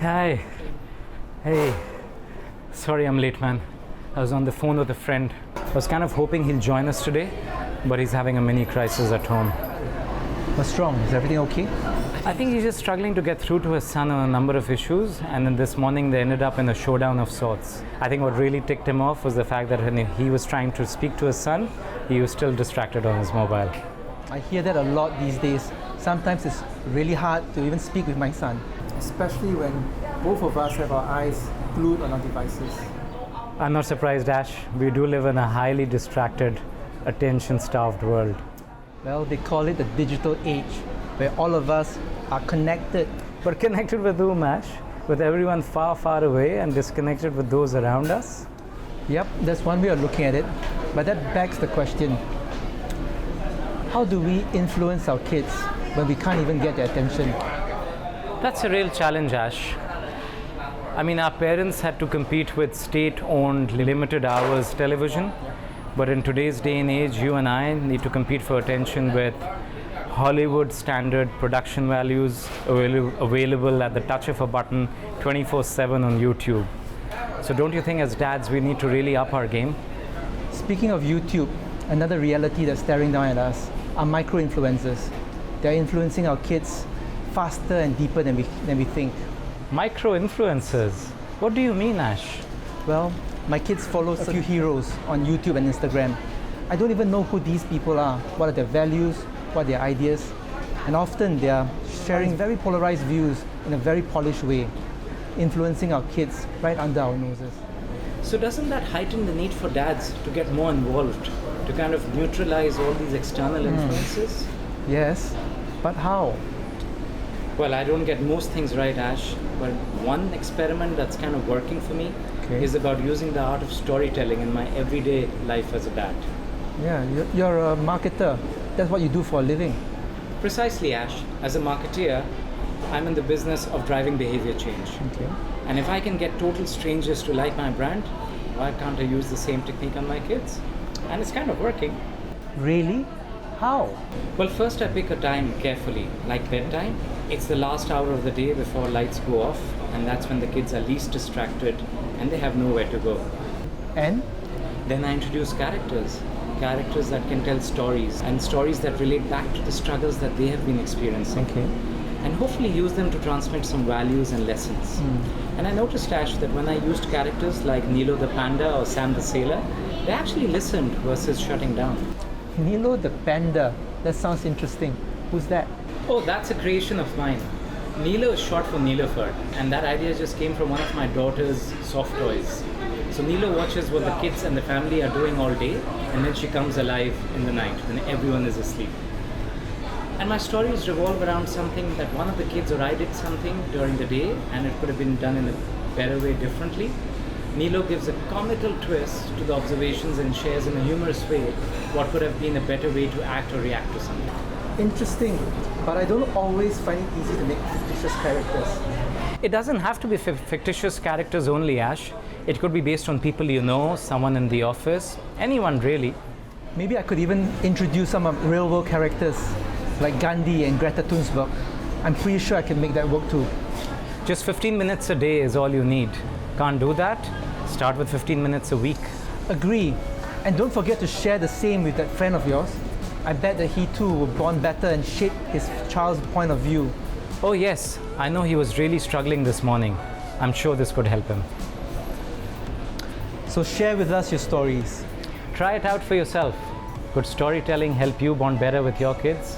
Hi. Hey. Sorry I'm late, man. I was on the phone with a friend. I was kind of hoping he'll join us today, but he's having a mini crisis at home. What's wrong? Is everything okay? I think he's just struggling to get through to his son on a number of issues, and then this morning they ended up in a showdown of sorts. I think what really ticked him off was the fact that when he was trying to speak to his son, he was still distracted on his mobile. I hear that a lot these days. Sometimes it's really hard to even speak with my son. Especially when both of us have our eyes glued on our devices. I'm not surprised, Ash. We do live in a highly distracted, attention-starved world. Well, they call it the digital age, where all of us are connected. But connected with whom, Ash? With everyone far, far away and disconnected with those around us? Yep, that's one way of looking at it. But that begs the question, how do we influence our kids when we can't even get their attention? That's a real challenge, Ash. I mean, our parents had to compete with state-owned, limited hours television. But in today's day and age, you and I need to compete for attention with Hollywood standard production values available at the touch of a button 24/7 on YouTube. So don't you think as dads we need to really up our game? Speaking of YouTube, another reality that's staring down at us are micro-influencers. They're influencing our kids faster and deeper than we think. Micro-influencers? What do you mean, Ash? Well, my kids follow a few heroes on YouTube and Instagram. I don't even know who these people are, what are their values, what are their ideas, and often they are sharing very polarized views in a very polished way, influencing our kids right under our noses. So doesn't that heighten the need for dads to get more involved, to kind of neutralize all these external influences? Yes, but how? Well, I don't get most things right, Ash, but one experiment that's kind of working for me is about using the art of storytelling in my everyday life as a dad. Yeah, you're a marketer. That's what you do for a living. Precisely, Ash. As a marketeer, I'm in the business of driving behavior change. Okay. And if I can get total strangers to like my brand, why can't I use the same technique on my kids? And it's kind of working. Really? How? Well, first I pick a time carefully, like bedtime. It's the last hour of the day before lights go off, and that's when the kids are least distracted and they have nowhere to go. And? Then I introduce characters that can tell stories, and stories that relate back to the struggles that they have been experiencing. Okay. And hopefully use them to transmit some values and lessons. And I noticed, Ash, that when I used characters like Nilo the Panda or Sam the Sailor, they actually listened versus shutting down. Nilo the Panda. That sounds interesting. Who's that? Oh, that's a creation of mine. Nilo is short for Nilofer, and that idea just came from one of my daughter's soft toys. So Nilo watches what the kids and the family are doing all day, and then she comes alive in the night when everyone is asleep. And my stories revolve around something that one of the kids or I did something during the day, and it could have been done in a better way differently. Nilo gives a comical twist to the observations and shares in a humorous way what could have been a better way to act or react to something. Interesting, but I don't always find it easy to make fictitious characters. It doesn't have to be fictitious characters only, Ash. It could be based on people you know, someone in the office, anyone really. Maybe I could even introduce some of real-world characters like Gandhi and Greta Thunberg. I'm pretty sure I can make that work too. Just 15 minutes a day is all you need. Can't do that? Start with 15 minutes a week. Agree. And don't forget to share the same with that friend of yours. I bet that he too will bond better and shape his child's point of view. Oh yes, I know he was really struggling this morning. I'm sure this could help him. So share with us your stories. Try it out for yourself. Could storytelling help you bond better with your kids?